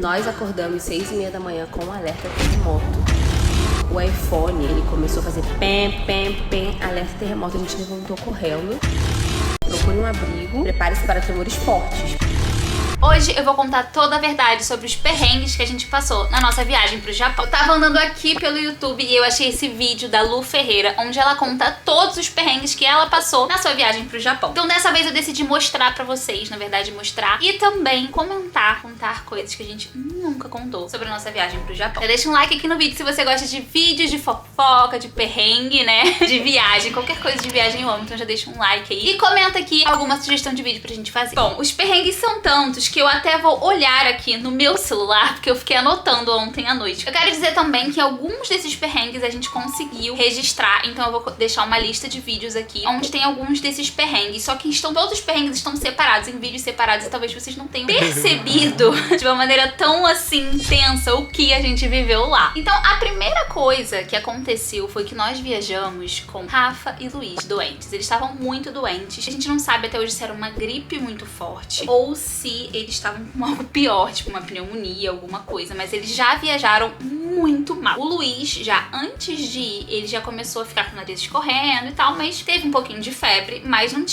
Nós acordamos 6h30 da manhã com um alerta terremoto. O iPhone, ele começou a fazer pem, alerta terremoto. A gente levantou correndo. Procure um abrigo, prepare-se para tremores fortes. Hoje eu vou contar toda a verdade sobre os perrengues que a gente passou na nossa viagem pro Japão. Eu tava andando aqui pelo YouTube e eu achei esse vídeo da Lu Ferreira, onde ela conta todos os perrengues que ela passou na sua viagem pro Japão. Então dessa vez eu decidi mostrar pra vocês, na verdade mostrar, e também contar coisas que a gente nunca contou sobre a nossa viagem pro Japão. Já deixa um like aqui no vídeo se você gosta de vídeos de fofoca, de perrengue, né? De viagem, qualquer coisa de viagem eu amo, então já deixa um like aí. E comenta aqui alguma sugestão de vídeo pra gente fazer. Bom, os perrengues são tantos que eu até vou olhar aqui no meu celular, porque eu fiquei anotando ontem à noite. Eu quero dizer também que alguns desses perrengues a gente conseguiu registrar, então eu vou deixar uma lista de vídeos aqui, onde tem alguns desses perrengues, só que todos os perrengues estão separados, em vídeos separados, e talvez vocês não tenham percebido de uma maneira tão assim intensa o que a gente viveu lá. Então a primeira coisa que aconteceu foi que nós viajamos com Rafa e Luiz doentes. Eles estavam muito doentes. A gente não sabe até hoje se era uma gripe muito forte ou se eles estavam com algo pior, tipo uma pneumonia, alguma coisa, mas eles já viajaram muito mal. O Luiz, já antes de ir, ele já começou a ficar com o nariz escorrendo e tal, mas teve um pouquinho de febre, mas não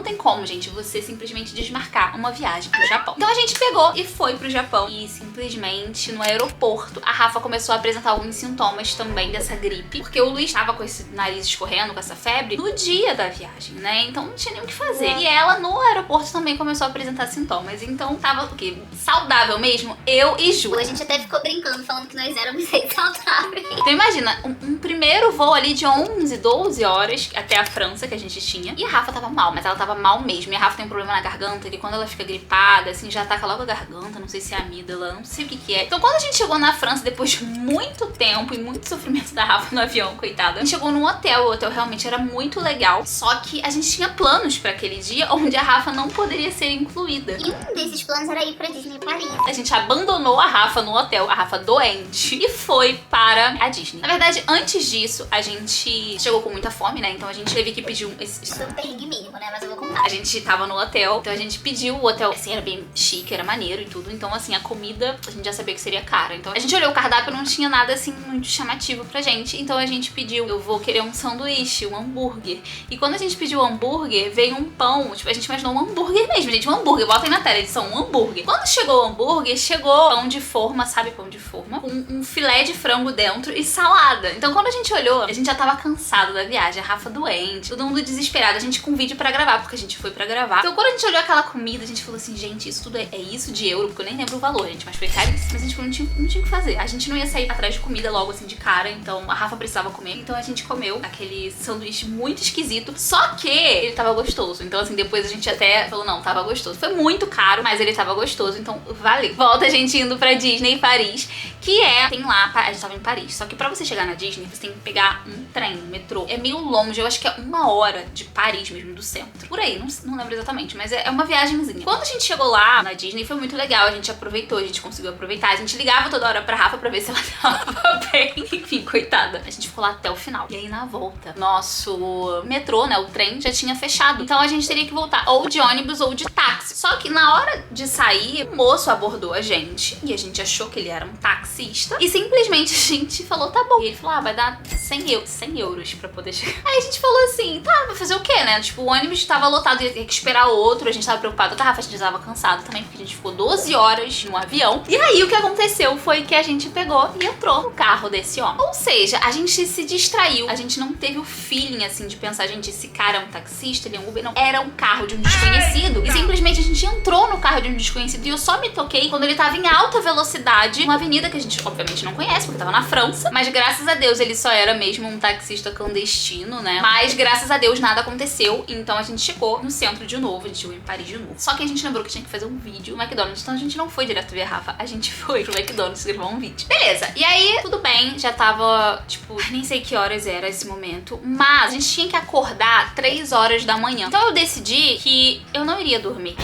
tem como, gente, você simplesmente desmarcar uma viagem pro Japão. Então a gente pegou e foi pro Japão e simplesmente no aeroporto a Rafa começou a apresentar alguns sintomas também dessa gripe, porque o Luiz tava com esse nariz escorrendo, com essa febre, no dia da viagem, né? Então não tinha nem o que fazer. E ela no aeroporto também começou a apresentar sintomas, então tava o quê? Saudável mesmo, eu e Ju. A gente até ficou brincando, falando que nós éramos saudáveis. Então imagina, um primeiro voo ali de 11, 12 horas até a França que a gente tinha. E a Rafa tava mal, mas ela tava mal mesmo. E a Rafa tem um problema na garganta, que quando ela fica gripada, assim, já ataca logo a garganta, não sei se é amígdala, não sei o que é. Então quando a gente chegou na França, depois de muito tempo e muito sofrimento da Rafa no avião, coitada, a gente chegou num hotel. O hotel realmente era muito legal, só que a gente tinha planos pra aquele dia onde a Rafa não poderia ser incluída. E um desses planos era ir pra Disney Paris. A gente abandonou a Rafa no hotel, a Rafa doente, e foi para a Disney. Na verdade, antes disso, a gente chegou com muita fome, né? Então a gente teve que pedir Isso é um perrengue mínimo, né? Mas eu vou contar. A gente tava no hotel, então a gente pediu o hotel, assim, era bem chique, era maneiro e tudo. Então, assim, a comida, a gente já sabia que seria cara. Então a gente olhou o cardápio, não tinha nada, assim, muito chamativo pra gente. Então a gente pediu, eu vou querer um sanduíche, um hambúrguer. E quando a gente pediu o hambúrguer, veio um pão, tipo, a gente imaginou um hambúrguer mesmo, gente, um hambúrguer. Bota aí na tela, eles são um hambúrguer. Quando chegou o hambúrguer, chegou pão de forma, sabe pão de forma? Com um filé de frango dentro e salada. Então quando a gente olhou, a gente já tava cansado da viagem, a Rafa doente, todo mundo desesperado, a gente com vídeo pra gravar, porque a gente foi pra gravar. Então quando a gente olhou aquela comida, a gente falou assim, gente, isso tudo é isso de euro, porque eu nem lembro o valor, gente, mas foi caríssimo. Mas a gente falou, não tinha o que fazer. A gente não ia sair atrás de comida logo assim de cara, então a Rafa precisava comer. Então a gente comeu aquele sanduíche muito esquisito, só que ele tava gostoso. Então assim, depois a gente até falou, não, tava gostoso. Foi muito caro, mas ele tava gostoso, então valeu. Volta a gente indo pra Disney Paris, que tem lá, a gente tava em Paris, só que pra você chegar na Disney, você tem que pegar um trem, um metrô. É meio longe, eu acho que é 1 hora de Paris mesmo, do centro. Por aí, não lembro exatamente, mas é uma viagemzinha. Quando a gente chegou lá na Disney, foi muito legal, a gente aproveitou, a gente conseguiu aproveitar. A gente ligava toda hora pra Rafa pra ver se ela tava bem. Enfim, coitada. A gente ficou lá até o final. E aí, na volta, nosso metrô, né, o trem, já tinha fechado. Então a gente teria que voltar ou de ônibus ou de táxi. Só que na hora de sair, o moço abordou a gente e a gente achou que ele era um taxista e simplesmente a gente falou, tá bom. E ele falou, vai dar 100 euros pra poder chegar. Aí a gente falou assim, tá, vai fazer o quê, né? Tipo, o ônibus tava lotado, ia ter que esperar outro, a gente tava preocupado, tá, Rafa, a gente tava cansado também, porque a gente ficou 12 horas no avião. E aí o que aconteceu foi que a gente pegou e entrou no carro desse homem. Ou seja, a gente se distraiu, a gente não teve o feeling, assim, de pensar, gente, esse cara é um taxista, ele é um Uber, não. Era um carro de um desconhecido. E simplesmente a gente entrou no carro de um desconhecido e eu só me toquei quando ele tava em alta velocidade, uma avenida que a gente, obviamente, não conhece, porque tava na França. Mas graças a Deus ele só era mesmo um taxista clandestino, né? Mas graças a Deus nada aconteceu. Então a gente chegou no centro de novo, a gente chegou em Paris de novo. Só que a gente lembrou que tinha que fazer um vídeo no McDonald's. Então a gente não foi direto ver a Rafa, a gente foi pro McDonald's gravar um vídeo. Beleza, e aí tudo bem, já tava, tipo, nem sei que horas era esse momento, mas a gente tinha que acordar 3 horas da manhã. Então eu decidi que eu não iria dormir.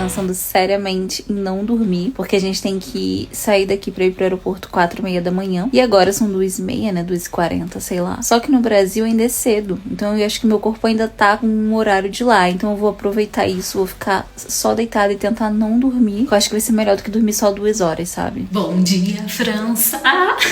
pensando seriamente em não dormir, porque a gente tem que sair daqui pra ir pro aeroporto 4h30 da manhã. E agora são 2h30, né? 2h40, sei lá. Só que no Brasil ainda é cedo. Então eu acho que meu corpo ainda tá com um horário de lá. Então eu vou aproveitar isso, vou ficar só deitada e tentar não dormir. Eu acho que vai ser melhor do que dormir só 2 horas, sabe? Bom dia, França!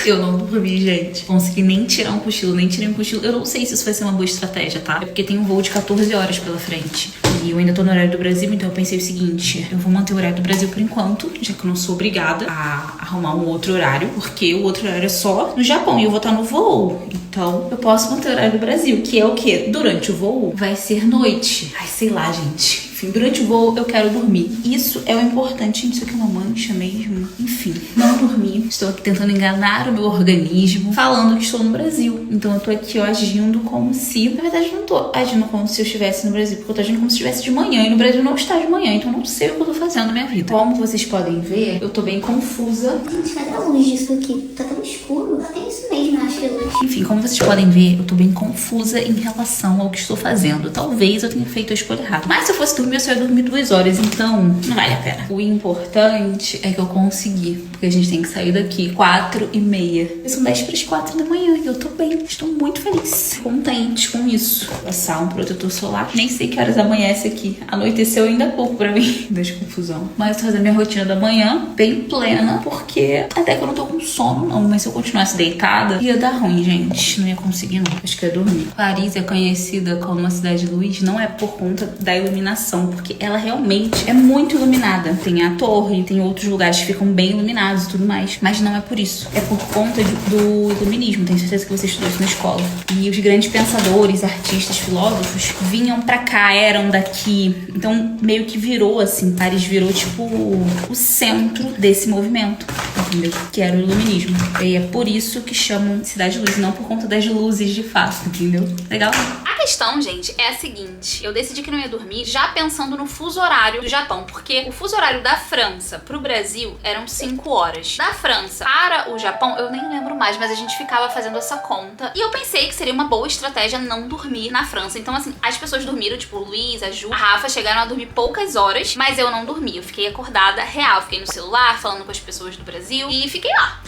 Eu não dormi, gente. Consegui nem tirar um cochilo, nem tirei um cochilo. Eu não sei se isso vai ser uma boa estratégia, tá? É porque tem um voo de 14 horas pela frente. E eu ainda tô no horário do Brasil, então eu pensei o seguinte: eu vou manter o horário do Brasil por enquanto, já que eu não sou obrigada a arrumar um outro horário, porque o outro horário é só no Japão e eu vou estar no voo. Então eu posso manter o horário do Brasil, que é o quê? Durante o voo vai ser noite. Ai, sei lá, gente. Enfim, durante o voo eu quero dormir. Isso é o importante. Isso aqui é uma mancha mesmo. Enfim, não dormir. Estou aqui tentando enganar o meu organismo, falando que estou no Brasil. Então eu tô aqui, ó, agindo como se... Na verdade, eu não tô agindo como se eu estivesse no Brasil, porque eu tô agindo como se estivesse de manhã. E no Brasil não está de manhã, então eu não sei o que eu tô fazendo na minha vida. Como vocês podem ver, eu tô bem confusa. Gente, cadê a luz disso aqui? Tá tão escuro. É isso mesmo, acho que luz. Enfim, como vocês podem ver, eu tô bem confusa em relação ao que estou fazendo. Talvez eu tenha feito a escolha errada. Mas se eu fosse dormir, eu só ia dormir 2 horas, então não vale a pena. O importante é que eu consegui, porque a gente tem que sair daqui 4h30. São 10 para as 4 da manhã e eu tô bem. Estou muito feliz, contente com isso. Vou passar um protetor solar. Nem sei que horas amanhece aqui. Anoiteceu ainda há pouco pra mim. Deixa confusão. Mas tô fazendo minha rotina da manhã bem plena, porque até que eu não tô com sono, não. Mas se eu continuasse deitada, ia dar ruim, gente. Não ia conseguir, não. Acho que eu ia dormir. Paris é conhecida como uma cidade de luz, não é por conta da iluminação, porque ela realmente é muito iluminada. Tem a torre, tem outros lugares que ficam bem iluminados e tudo mais. Mas não é por isso. É por conta do iluminismo. Tenho certeza que você estudou isso na escola. E os grandes pensadores, artistas, filósofos vinham pra cá, eram daqui. Então meio que virou assim. Paris virou tipo o centro desse movimento, entendeu? Que era o iluminismo. E é por isso que chamam Cidade de Luz, não por conta das luzes de fato, entendeu? Legal? A questão, gente, é a seguinte: eu decidi que não ia dormir já pensando no fuso horário do Japão, porque o fuso horário da França pro Brasil eram 5 horas. Da França para o Japão, eu nem lembro mais, mas a gente ficava fazendo essa conta. E eu pensei que seria uma boa estratégia não dormir na França. Então, assim, as pessoas dormiram, tipo, o Luiz, a Ju, a Rafa, chegaram a dormir poucas horas, mas eu não dormi. Eu fiquei acordada real. Fiquei no celular, falando com as pessoas do Brasil e fiquei lá.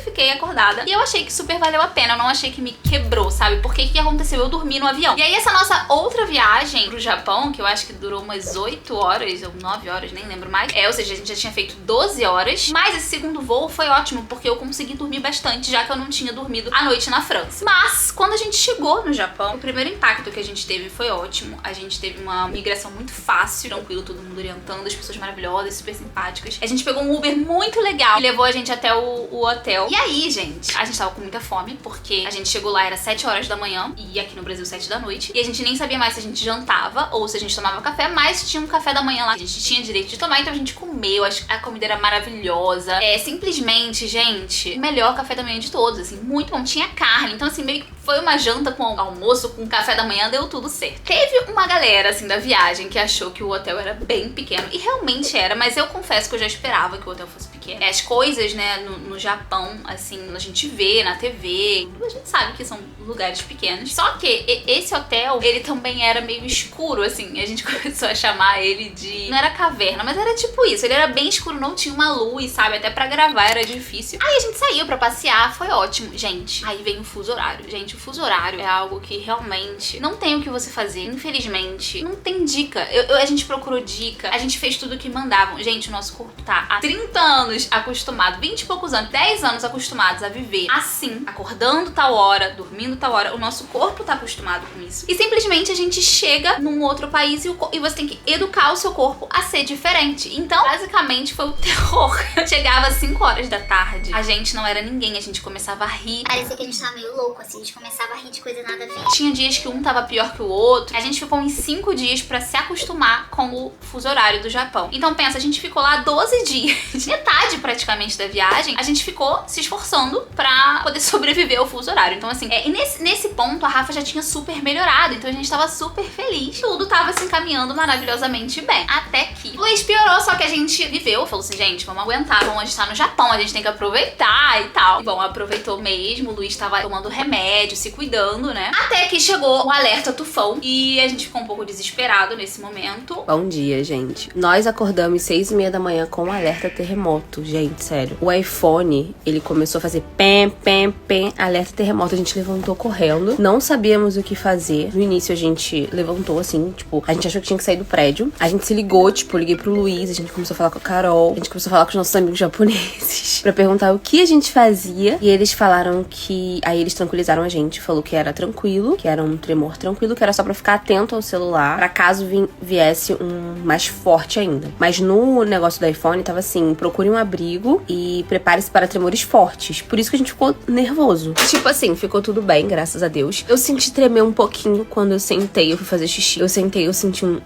Fiquei acordada. E eu achei que super valeu a pena. Eu não achei que me quebrou, sabe? Porque o que aconteceu? Eu dormi no avião. E aí, essa nossa outra viagem pro Japão, que eu acho que durou umas 8 horas ou 9 horas, nem lembro mais. Ou seja, a gente já tinha feito 12 horas. Mas esse segundo voo foi ótimo, porque eu consegui dormir bastante, já que eu não tinha dormido à noite na França. Mas, quando a gente chegou no Japão, o primeiro impacto que a gente teve foi ótimo. A gente teve uma migração muito fácil, tranquilo, todo mundo orientando, as pessoas maravilhosas, super simpáticas. A gente pegou um Uber muito legal, que levou a gente até o hotel. E aí, gente, a gente tava com muita fome, porque a gente chegou lá, era 7 horas da manhã, e aqui no Brasil 7 da noite. E a gente nem sabia mais se a gente jantava ou se a gente tomava café, mas tinha um café da manhã lá que a gente tinha direito de tomar, então a gente comeu. A comida era maravilhosa. Simplesmente, gente, o melhor café da manhã de todos, assim, muito bom. Tinha carne, então assim, meio que foi uma janta com almoço, com café da manhã, deu tudo certo. Teve uma galera, assim, da viagem que achou que o hotel era bem pequeno, e realmente era, mas eu confesso que eu já esperava que o hotel fosse pequeno. As coisas, né, no Japão, assim, a gente vê na TV, a gente sabe que são lugares pequenos. Só que esse hotel, ele também era meio escuro, assim, a gente começou a chamar ele de... Não era caverna, mas era tipo isso, ele era bem escuro, não tinha uma luz, sabe, até pra gravar era difícil. Aí a gente saiu pra passear, foi ótimo. Gente, aí vem o fuso horário. Gente, o fuso horário é algo que realmente não tem o que você fazer, infelizmente. Não tem dica. A gente procurou dica, a gente fez tudo o que mandavam. Gente, o nosso corpo tá há 30 anos acostumado, 20 e poucos anos, 10 anos acostumados a viver assim, acordando tal hora, dormindo tal hora. O nosso corpo tá acostumado com isso. E simplesmente a gente chega num outro país e você tem que educar o seu corpo a ser diferente. Então, basicamente, foi o terror. Eu chegava às 5 horas da tarde, a gente não era ninguém, a gente começava a rir. Parecia que a gente tava meio louco, assim, a gente começava a rir de coisa nada a ver. Tinha dias que um tava pior que o outro. A gente ficou em 5 dias pra se acostumar com o fuso horário do Japão. Então pensa, a gente ficou lá 12 dias. Metade metade praticamente da viagem, a gente ficou se esforçando pra poder sobreviver ao fuso horário. Então assim, e nesse ponto a Rafa já tinha super melhorado, então a gente tava super feliz. Tudo tava se encaminhando maravilhosamente bem. Até que o Luiz piorou, só que a gente viveu, falou assim, gente, vamos aguentar, a gente tá no Japão, a gente tem que aproveitar e tal. E bom, aproveitou mesmo, o Luiz tava tomando remédio, se cuidando, né? Até que chegou o alerta tufão e a gente ficou um pouco desesperado nesse momento. Bom dia, gente. Nós acordamos 6h30 da manhã com um alerta terremoto, gente, sério. O iPhone, ele começou a fazer pem, pem, pem, alerta terremoto. A gente levantou correndo, não sabíamos o que fazer. No início a gente levantou assim, tipo, a gente achou que tinha que sair do prédio. A gente se ligou, tipo, eu liguei pro Luiz, a gente começou a falar com a Carol, a gente começou a falar com os nossos amigos japoneses pra perguntar o que a gente fazia. E eles falaram que... Aí eles tranquilizaram a gente, falou que era tranquilo, que era um tremor tranquilo, que era só pra ficar atento ao celular, pra caso viesse um mais forte ainda. Mas no negócio do iPhone tava assim, procure um abrigo e prepare-se para tremores fortes. Por isso que a gente ficou nervoso. Tipo assim, ficou tudo bem, graças a Deus. Eu senti tremer um pouquinho quando eu sentei, eu fui fazer xixi. Eu sentei, eu senti um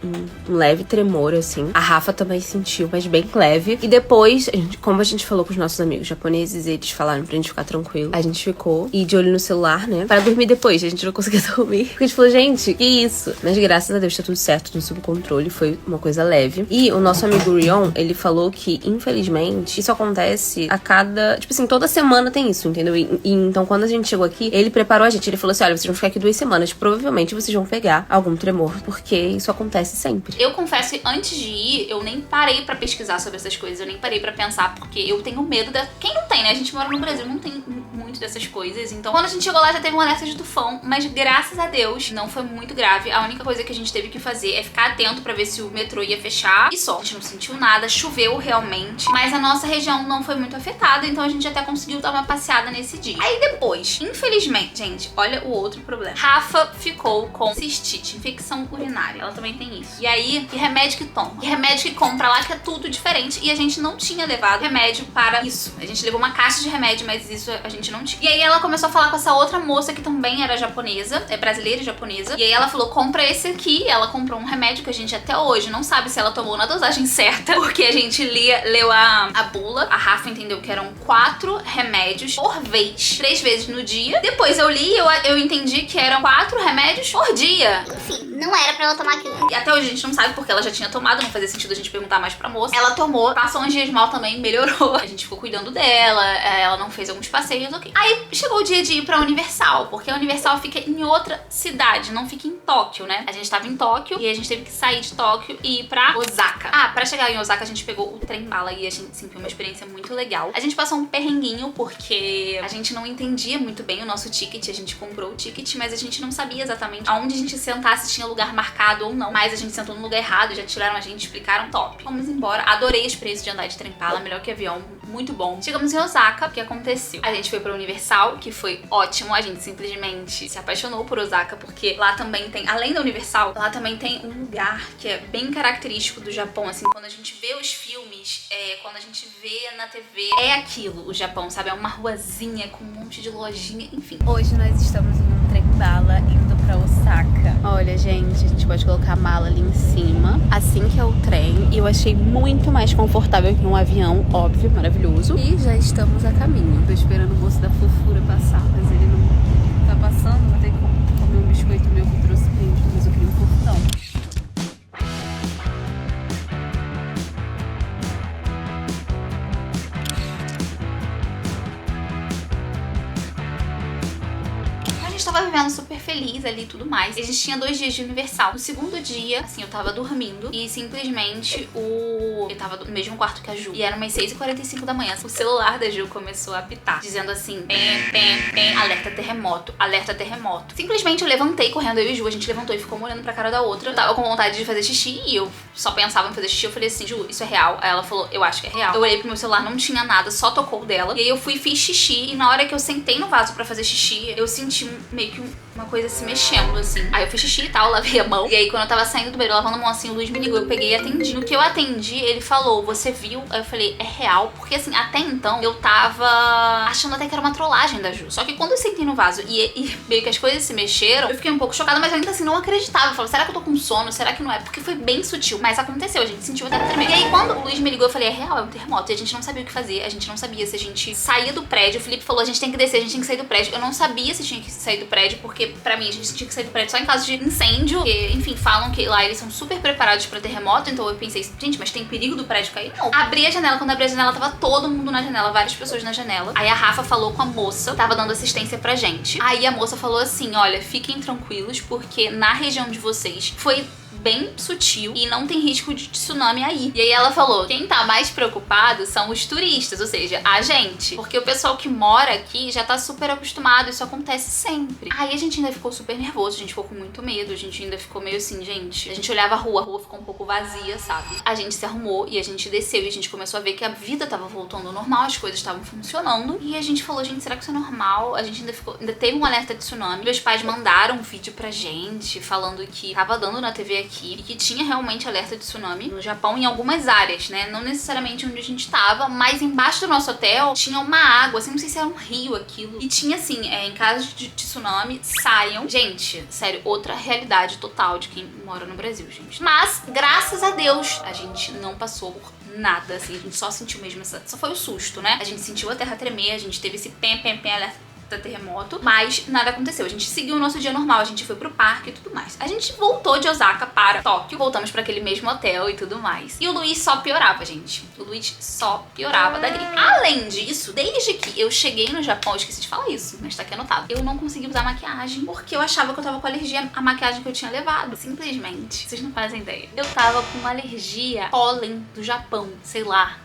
leve tremor, assim. A Rafa também sentiu, mas bem leve. E depois, como a gente falou com os nossos amigos japoneses, eles falaram pra gente ficar tranquilo. A gente ficou, e de olho no celular, né? Para dormir depois, a gente não conseguia dormir. Porque a gente falou, gente, que isso? Mas graças a Deus tá tudo certo, tudo sob controle, foi uma coisa leve. E o nosso amigo Rion, ele falou que, infelizmente, isso acontece a cada... Tipo assim, toda semana tem isso, entendeu? E então, quando a gente chegou aqui, ele preparou a gente. Ele falou assim, olha, vocês vão ficar aqui 2 semanas. Provavelmente vocês vão pegar algum tremor, porque isso acontece sempre. Eu confesso que antes de ir, eu nem parei pra pesquisar sobre essas coisas. Eu nem parei pra pensar, porque eu tenho medo da... Quem não tem, né? A gente mora no Brasil, não tem muito dessas coisas. Então, quando a gente chegou lá, já teve um alerta de tufão. Mas, graças a Deus, não foi muito grave. A única coisa que a gente teve que fazer é ficar atento pra ver se o metrô ia fechar. E só. A gente não sentiu nada, choveu realmente. Mas a nossa região não foi muito afetada, então a gente até conseguiu dar uma passeada nesse dia. Aí depois, infelizmente, gente, olha o outro problema. Rafa ficou com cistite, infecção urinária. Ela também tem isso. E aí, que remédio que toma? Que remédio que compra lá, que é tudo diferente. E a gente não tinha levado remédio para isso. A gente levou uma caixa de remédio, mas isso a gente não tinha. E aí ela começou a falar com essa outra moça que também era japonesa, é brasileira e japonesa. E aí ela falou, compra esse aqui. Ela comprou um remédio que a gente até hoje não sabe se ela tomou na dosagem certa, porque a gente leu a bula. A Rafa entendeu que eram 4 remédios por vez, 3 vezes no dia. Depois eu li, eu entendi que eram 4 remédios por dia. Enfim, não era pra ela tomar aquilo. E até hoje a gente não sabe porque ela já tinha tomado, não fazia sentido a gente perguntar mais pra moça. Ela tomou, passou uns dias mal também, melhorou. A gente ficou cuidando dela, ela não fez alguns passeios, ok. Aí chegou o dia de ir pra Universal, porque a Universal fica em outra cidade, não fica em Tóquio, né? A gente tava em Tóquio e a gente teve que sair de Tóquio e ir pra Osaka. Pra chegar em Osaka a gente pegou o trem-bala e a gente, assim, foi uma experiência muito legal. A gente passou um perrenguinho porque a gente não entendia muito bem o nosso ticket, a gente comprou o ticket, mas a gente não sabia exatamente aonde a gente sentasse, se tinha lugar marcado ou não. Mas a gente sentou no lugar errado, já tiraram a gente, explicaram top. Vamos embora. Adorei a experiência de andar de trem-bala, melhor que avião, muito bom. Chegamos em Osaka, o que aconteceu? A gente foi pra Universal, que foi ótimo, a gente simplesmente se apaixonou por Osaka, porque lá também tem, além da Universal, lá também tem um lugar que é bem característico do Japão, assim, quando a gente vê os filmes, quando a gente vê na TV, é aquilo, o Japão, sabe? É uma ruazinha com um monte de lojinha, enfim. Hoje nós estamos em um trem-bala indo pra Osaka. Olha, gente, a gente pode colocar a mala ali em cima, assim que é o trem. E eu achei muito mais confortável que um avião, óbvio, maravilhoso. E já estamos a caminho. Tô esperando o moço da fofura passar, mas ele não tá passando. Vou ter que comer um biscoito meu que eu trouxe pra ele, mas eu queria um fofutão. Tava vivendo super feliz ali e tudo mais. E a gente tinha 2 dias de Universal. No segundo dia, assim, eu tava dormindo e simplesmente eu tava no mesmo quarto que a Ju. E era umas 6h45 da manhã. O celular da Ju começou a apitar, dizendo assim, pem, pem, pem, alerta terremoto, alerta terremoto. Simplesmente eu levantei correndo, eu e Ju, a gente levantou e ficou olhando pra cara da outra. Eu tava com vontade de fazer xixi e eu só pensava em fazer xixi. Eu falei assim, Ju, isso é real? Aí ela falou, eu acho que é real. Eu olhei pro meu celular, não tinha nada, só tocou o dela. E aí eu fui e fiz xixi. E na hora que eu sentei no vaso pra fazer xixi, eu senti meio que uma uma coisa se mexendo, assim. Aí eu fiz xixi e tal, lavei a mão. E aí quando eu tava saindo do banheiro, lavando a mão assim, o Luiz me ligou, eu peguei e atendi. No que eu atendi, ele falou, você viu? Aí eu falei, é real? Porque assim, até então, eu tava achando até que era uma trollagem da Ju. Só que quando eu sentei no vaso e meio que as coisas se mexeram, eu fiquei um pouco chocada, mas eu ainda assim não acreditava. Eu falei, será que eu tô com sono? Será que não é? Porque foi bem sutil. Mas aconteceu, a gente sentiu até tremer. E aí quando o Luiz me ligou, eu falei, é real, é um terremoto. E a gente não sabia o que fazer, a gente não sabia se a gente saía do prédio. O Felipe falou, a gente tem que descer, a gente tem que sair do prédio. Eu não sabia se tinha que sair do prédio, porque pra mim a gente tinha que sair do prédio só em caso de incêndio. Porque, enfim, falam que lá eles são super preparados pra terremoto. Então eu pensei, gente, mas tem perigo do prédio cair? Não. Abri a janela, quando abri a janela tava todo mundo na janela, várias pessoas na janela. Aí a Rafa falou com a moça, tava dando assistência pra gente. Aí a moça falou assim, olha, fiquem tranquilos, porque na região de vocês foi bem sutil e não tem risco de tsunami aí. E aí ela falou, quem tá mais preocupado são os turistas, ou seja, a gente. Porque o pessoal que mora aqui já tá super acostumado, isso acontece sempre. Aí a gente ainda ficou super nervoso, a gente ficou com muito medo, a gente ainda ficou meio assim, gente. A gente olhava a rua ficou um pouco vazia, sabe? A gente se arrumou e a gente desceu e a gente começou a ver que a vida tava voltando ao normal, as coisas estavam funcionando. E a gente falou, gente, será que isso é normal? A gente ainda teve um alerta de tsunami. Meus pais mandaram um vídeo pra gente falando que tava dando na TV aqui e que tinha realmente alerta de tsunami no Japão em algumas áreas, né? Não necessariamente onde a gente tava, mas embaixo do nosso hotel tinha uma água, assim, não sei se era um rio aquilo. E tinha assim, em caso de tsunami, saiam. Gente, sério, outra realidade total de quem mora no Brasil, gente. Mas, graças a Deus, a gente não passou por nada, assim, a gente só sentiu mesmo só foi o susto, né? A gente sentiu a terra tremer, a gente teve esse pem alerta terremoto, mas nada aconteceu. A gente seguiu o nosso dia normal, a gente foi pro parque e tudo mais. A gente voltou de Osaka para Tóquio, voltamos para aquele mesmo hotel e tudo mais. E o Luiz só piorava, gente. O Luiz só piorava da gripe. Além disso, desde que eu cheguei no Japão, eu esqueci de falar isso, mas tá aqui anotado, eu não consegui usar maquiagem porque eu achava que eu tava com alergia à maquiagem que eu tinha levado. Simplesmente. Vocês não fazem ideia. Eu tava com alergia pólen do Japão, sei lá,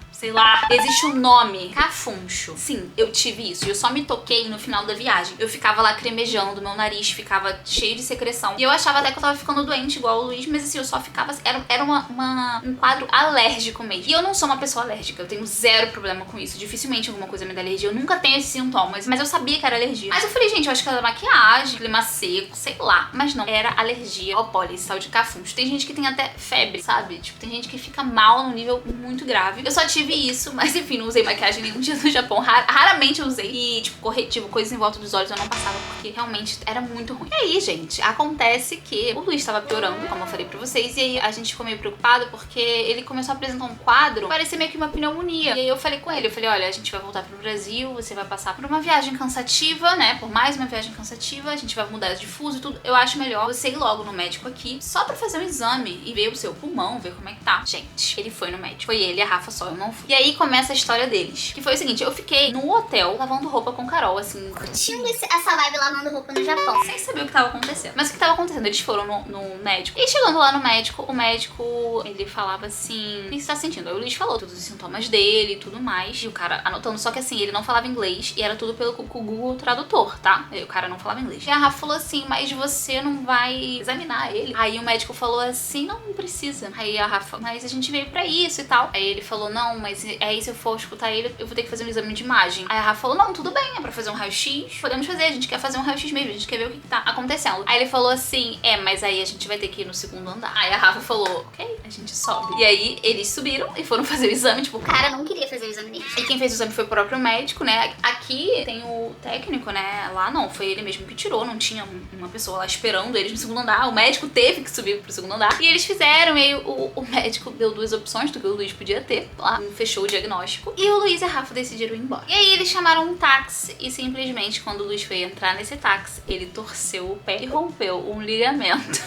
existe um nome, cafuncho. Sim, eu tive isso. E eu só me toquei no final da viagem. Eu ficava lá cremejando, meu nariz ficava cheio de secreção. E eu achava até que eu tava ficando doente, igual o Luiz, mas assim, eu só ficava... Era um quadro alérgico mesmo. E eu não sou uma pessoa alérgica, eu tenho zero problema com isso. Dificilmente alguma coisa me dá alergia. Eu nunca tenho esses sintomas, mas eu sabia que era alergia. Mas eu falei, gente, eu acho que era maquiagem, clima seco, sei lá. Mas não, era alergia ao pólen, esse tal de cafuncho. Tem gente que tem até febre, sabe? Tipo, tem gente que fica mal num nível muito grave. Eu só tive isso, mas enfim, não usei maquiagem nenhum dia no Japão. Raramente eu usei. E, tipo, corretivo, coisas em volta dos olhos eu não passava, porque realmente era muito ruim. E aí, gente, acontece que o Luiz tava piorando, como eu falei pra vocês, e aí a gente ficou meio preocupado porque ele começou a apresentar um quadro, parecia meio que uma pneumonia. E aí eu falei com ele, olha, a gente vai voltar pro Brasil, você vai passar por uma viagem cansativa, né, por mais uma viagem cansativa, a gente vai mudar de fuso e tudo. Eu acho melhor você ir logo no médico aqui, só pra fazer um exame e ver o seu pulmão, ver como é que tá. Gente, ele foi no médico. Foi ele e a Rafa só, eu não fui. E aí começa a história deles. Que foi o seguinte, eu fiquei no hotel lavando roupa com Carol, assim, Curtindo essa vibe lavando roupa no Japão. sem saber o que tava acontecendo. Mas o que tava acontecendo? Eles foram no médico. E chegando lá no médico, o médico, ele falava assim, o que você tá sentindo? Aí o Luiz falou todos os sintomas dele e tudo mais. E o cara anotando, só que assim, ele não falava inglês e era tudo pelo Google Tradutor, tá? E o cara não falava inglês. E a Rafa falou assim, mas você não vai examinar ele? Aí o médico falou assim, não precisa. Aí a Rafa, mas a gente veio pra isso e tal. Aí ele falou, não, mas aí se eu for escutar ele, eu vou ter que fazer um exame de imagem. Aí a Rafa falou, não, tudo bem, é pra fazer um raio-x, podemos fazer, a gente quer fazer um raio-x mesmo, a gente quer ver o que tá acontecendo. Aí ele falou assim, mas aí a gente vai ter que ir no segundo andar. Aí a Rafa falou, ok, a gente sobe. E aí eles subiram e foram fazer o exame, tipo, O cara não queria fazer o exame dele. e quem fez o exame foi o próprio médico, né? Aqui tem o técnico, né? Lá não, foi ele mesmo que tirou, não tinha uma pessoa lá esperando eles no segundo andar. O médico teve que subir pro segundo andar. E eles fizeram, e aí o médico deu duas opções do que o Luiz podia ter lá, fechou o diagnóstico. E o Luiz e a Rafa decidiram ir embora. E aí eles chamaram um táxi e simplesmente quando o Luiz foi entrar nesse táxi, ele torceu o pé e rompeu um ligamento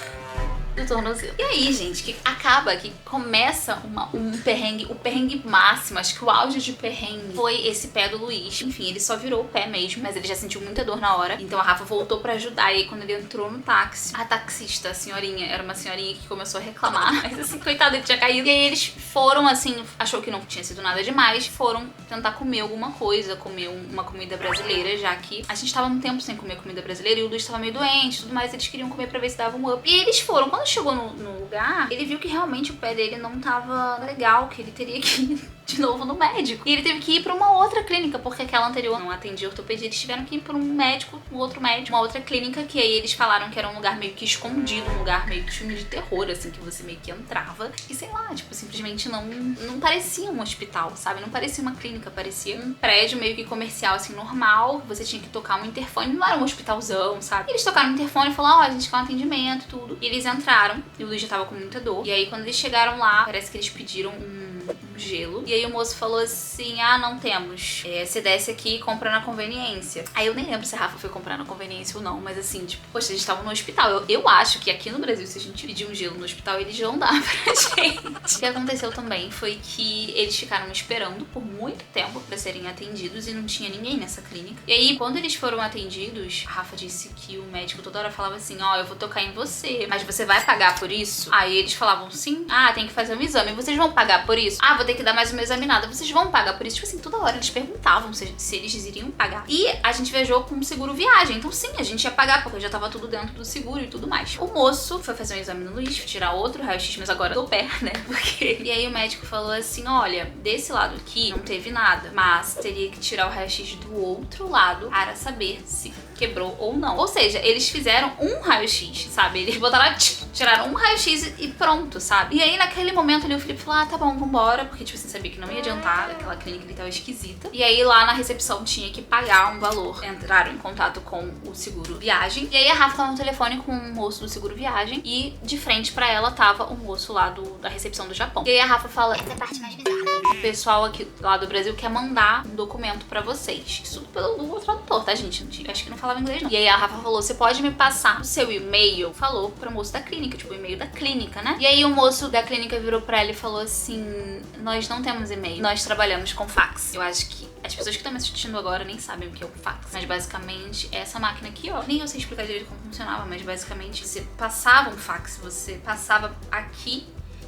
do tornozelo. E aí, gente, que acaba, que começa um perrengue, o perrengue máximo, acho que o auge de perrengue foi esse pé do Luiz. Enfim, ele só virou o pé mesmo, mas ele já sentiu muita dor na hora. Então a Rafa voltou pra ajudar. E aí, quando ele entrou no táxi, a taxista, a senhorinha, era uma senhorinha que começou a reclamar. Mas assim, coitado, ele tinha caído. E aí eles foram, assim, achou que não tinha sido nada demais, foram tentar comer alguma coisa, comer uma comida brasileira, já que a gente tava um tempo sem comer comida brasileira e o Luiz tava meio doente e tudo mais. Eles queriam comer pra ver se dava um up. E eles foram. Quando quando chegou no lugar, ele viu que realmente o pé dele não tava legal, que ele teria que ir de novo no médico. E ele teve que ir pra uma outra clínica, porque aquela anterior não atendia ortopedia. Eles tiveram que ir pra um médico, um outro médico, uma outra clínica, que aí eles falaram que era um lugar meio que escondido, um lugar meio que filme de terror, assim, que você meio que entrava. E sei lá, tipo, simplesmente não parecia um hospital, sabe? Não parecia uma clínica, parecia um prédio meio que comercial, assim, normal. Você tinha que tocar um interfone, não era um hospitalzão, sabe? E eles tocaram o interfone e falaram, ó, a gente quer um atendimento e tudo. E eles entraram, e o Luiz já tava com muita dor. E aí, quando eles chegaram lá, parece que eles pediram um gelo. E aí o moço falou assim, ah, não temos. Você desce aqui e compra na conveniência. Aí eu nem lembro se a Rafa foi comprar na conveniência ou não, mas assim, tipo, poxa, eles estavam no hospital. Eu acho que aqui no Brasil, se a gente pedir um gelo no hospital, eles vão dar pra gente. O que aconteceu também foi que eles ficaram esperando por muito tempo pra serem atendidos e não tinha ninguém nessa clínica. E aí, quando eles foram atendidos, a Rafa disse que o médico toda hora falava assim, ó, eu vou tocar em você, mas você vai pagar por isso? Aí eles falavam, sim. Ah, tem que fazer um exame. Vocês vão pagar por isso? Ah, vou ter que dar mais uma examinada. Vocês vão pagar por isso? Tipo assim, toda hora eles perguntavam se eles iriam pagar. E a gente viajou com seguro viagem. Então sim, a gente ia pagar, porque já tava tudo dentro do seguro e tudo mais. O moço foi fazer um exame no Luiz, tirar outro raio-x, mas agora do pé, né? Porque... E aí o médico falou assim, olha, desse lado aqui não teve nada, mas teria que tirar o raio-x do outro lado para saber se quebrou ou não. Ou seja, eles fizeram um raio-x, sabe? Eles botaram, tiraram um raio-x e pronto, sabe? E aí naquele momento ali o Felipe falou, ah, tá bom, vambora, porque tipo assim, sabia que não ia adiantar, aquela clínica ali tava esquisita. E aí lá na recepção tinha que pagar um valor. Entraram em contato com o seguro viagem. E aí a Rafa tava no telefone com um moço do seguro viagem e de frente pra ela tava o moço lá da recepção do Japão. E aí a Rafa fala, Essa é a parte mais bizarra. o pessoal aqui lá do Brasil quer mandar um documento pra vocês. Isso pelo Google Tradutor, tá, gente? Acho que não falava inglês, não. E aí a Rafa falou, você pode me passar o seu e-mail? Falou pro moço da clínica, tipo, o e-mail da clínica, né? E aí o moço da clínica virou pra ela e falou assim, nós não temos e-mail, nós trabalhamos com fax. Eu acho que as pessoas que estão me assistindo agora nem sabem o que é o fax. Mas basicamente, essa máquina aqui, ó, nem eu sei explicar direito como funcionava, mas basicamente você passava um fax, você passava aqui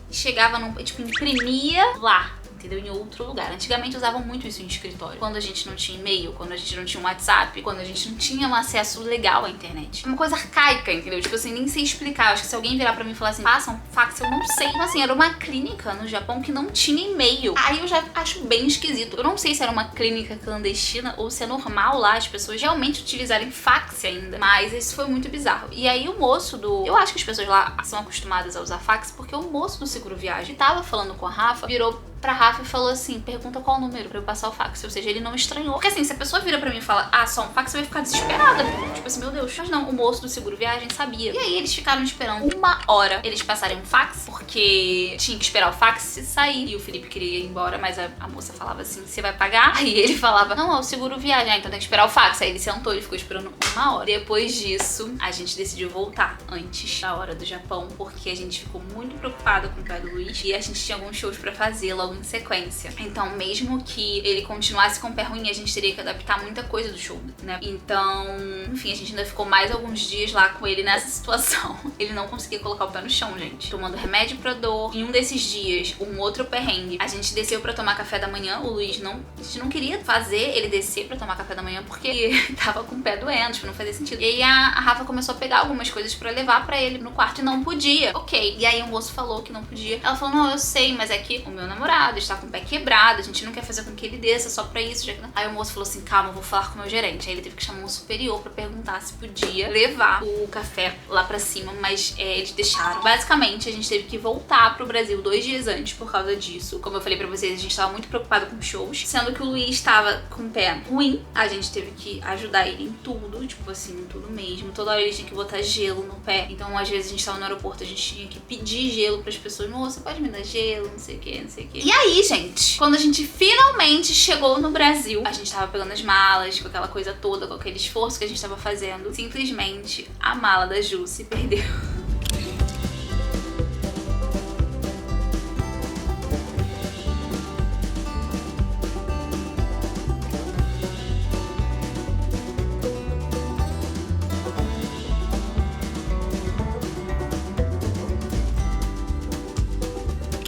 e chegava num, tipo, imprimia lá, entendeu? Em outro lugar. Antigamente usavam muito isso em escritório. Quando a gente não tinha e-mail, quando a gente não tinha um WhatsApp, quando a gente não tinha um acesso legal à internet. É uma coisa arcaica, entendeu? Tipo assim, nem sei explicar. Eu acho que se alguém virar pra mim e falar assim, passa um fax, eu não sei. Então, assim, era uma clínica no Japão que não tinha e-mail. Aí eu já acho bem esquisito. Eu não sei se era uma clínica clandestina ou se é normal lá as pessoas realmente utilizarem fax ainda. Mas isso foi muito bizarro. E aí o moço do... Eu acho que as pessoas lá são acostumadas a usar fax porque o moço do seguro viagem tava falando com a Rafa, virou pra Rafa e falou assim, pergunta qual o número pra eu passar o fax. Ou seja, ele não estranhou. Porque assim, se a pessoa vira pra mim e fala, ah, só um fax, você vai ficar desesperada. Tipo assim, meu Deus. Mas não, o moço do seguro viagem sabia. E aí eles ficaram esperando 1 hora eles passarem um fax, porque tinha que esperar o fax sair. E o Felipe queria ir embora, mas a moça falava assim, você vai pagar? Aí ele falava, não, é o seguro viagem, então tem que esperar o fax. Aí ele sentou, ele ficou esperando 1 hora. Depois disso, a gente decidiu voltar antes da hora do Japão, porque a gente ficou muito preocupada com o pai do Luiz e a gente tinha alguns shows pra fazer logo em sequência. Então, mesmo que ele continuasse com o pé ruim, a gente teria que adaptar muita coisa do show, né? Então, enfim, a gente ainda ficou mais alguns dias lá com ele nessa situação. Ele não conseguia colocar o pé no chão, gente. Tomando remédio pra dor. Em um desses dias, um outro perrengue, a gente desceu pra tomar café da manhã. O Luiz a gente não queria fazer ele descer pra tomar café da manhã porque ele tava com o pé doendo, tipo, não fazia sentido. E aí a Rafa começou a pegar algumas coisas pra levar pra ele no quarto e não podia. Ok. E aí o moço falou que não podia. Ela falou, não, eu sei, mas é que o meu namorado está com o pé quebrado, a gente não quer fazer com que ele desça só pra isso. Já que não... Aí o moço falou assim, calma, eu vou falar com o meu gerente. Aí ele teve que chamar um superior pra perguntar se podia levar o café lá pra cima, mas eles deixaram. Basicamente, a gente teve que voltar pro Brasil 2 dias antes por causa disso. Como eu falei pra vocês, a gente tava muito preocupado com shows, sendo que o Luiz tava com o pé ruim. A gente teve que ajudar ele em tudo, tipo assim, em tudo mesmo. Toda hora ele tinha que botar gelo no pé. Então, às vezes, a gente tava no aeroporto, a gente tinha que pedir gelo pras pessoas. Moça, pode me dar gelo? Não sei o que, não sei o que. E aí, gente, quando a gente finalmente chegou no Brasil, a gente tava pegando as malas, com aquela coisa toda, com aquele esforço que a gente tava fazendo. Simplesmente, a mala da Ju se perdeu.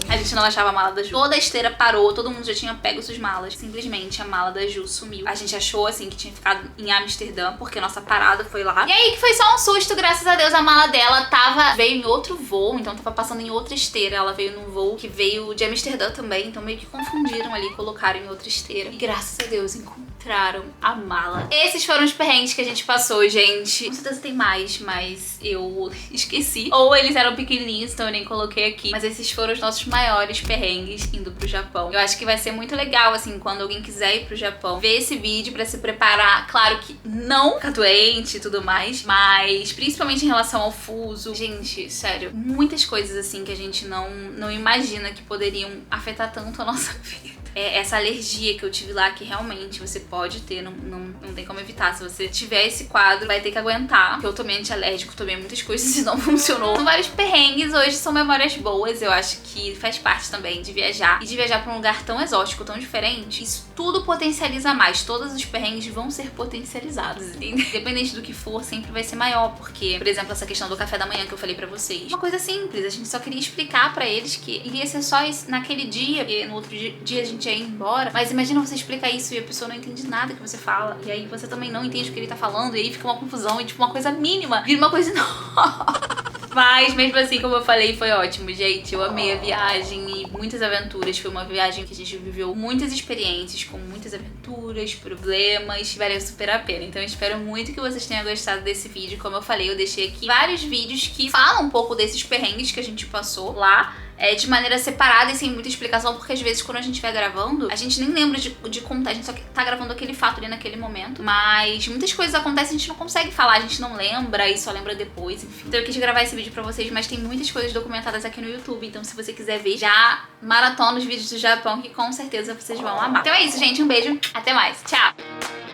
A gente não achava a mala da Ju. Toda a esteira parou, todo mundo já tinha pego suas malas. Simplesmente a mala da Ju sumiu. A gente achou, assim, que tinha ficado em Amsterdã, porque nossa parada foi lá. E aí que foi só um susto, graças a Deus, a mala dela veio em outro voo, então tava passando em outra esteira. Ela veio num voo que veio de Amsterdã também, então meio que confundiram ali, colocaram em outra esteira. E graças a Deus encontraram a mala. Esses foram os perrengues que a gente passou, gente. Com certeza tem mais, mas eu esqueci. Ou eles eram pequenininhos, então eu nem coloquei aqui. Mas esses foram os nossos maiores perrengues indo pro Japão. Eu acho que vai ser muito legal, assim, quando alguém quiser ir pro Japão, ver esse vídeo pra se preparar. Claro que não ficar doente e tudo mais, mas principalmente em relação ao fuso. Gente, sério, muitas coisas, assim, que a gente não imagina que poderiam afetar tanto a nossa vida. Essa alergia que eu tive lá, que realmente você pode ter, não tem como evitar. Se você tiver esse quadro, vai ter que aguentar. Porque eu tomei antialérgico, tomei muitas coisas e não funcionou. São vários perrengues, hoje são memórias boas. Eu acho que faz parte também de viajar. E de viajar pra um lugar tão exótico, tão diferente. Isso tudo potencializa mais. Todos os perrengues vão ser potencializados, entendeu? Independente do que for, sempre vai ser maior. Porque, por exemplo, essa questão do café da manhã que eu falei pra vocês. Uma coisa simples, a gente só queria explicar pra eles que iria ser só naquele dia. E no outro dia a gente ia ir embora. Mas imagina você explicar isso e a pessoa não entende nada que você fala. E aí você também não entende o que ele tá falando. E aí fica uma confusão. E tipo, uma coisa mínima vira uma coisa enorme. Mas mesmo assim, como eu falei, foi ótimo, gente. Eu amei a viagem e muitas aventuras. Foi uma viagem que a gente viveu muitas experiências, com muitas aventuras, problemas. Valeu super a pena. Então eu espero muito que vocês tenham gostado desse vídeo. Como eu falei, eu deixei aqui vários vídeos que falam um pouco desses perrengues que a gente passou lá. De maneira separada e sem muita explicação, porque às vezes quando a gente vai gravando, a gente nem lembra de contar, a gente só tá gravando aquele fato ali naquele momento, mas muitas coisas acontecem e a gente não consegue falar, a gente não lembra e só lembra depois, enfim. Então eu quis gravar esse vídeo pra vocês, mas tem muitas coisas documentadas aqui no YouTube, então se você quiser ver, já maratona os vídeos do Japão, que com certeza vocês vão amar. Então é isso, gente, um beijo, até mais, tchau!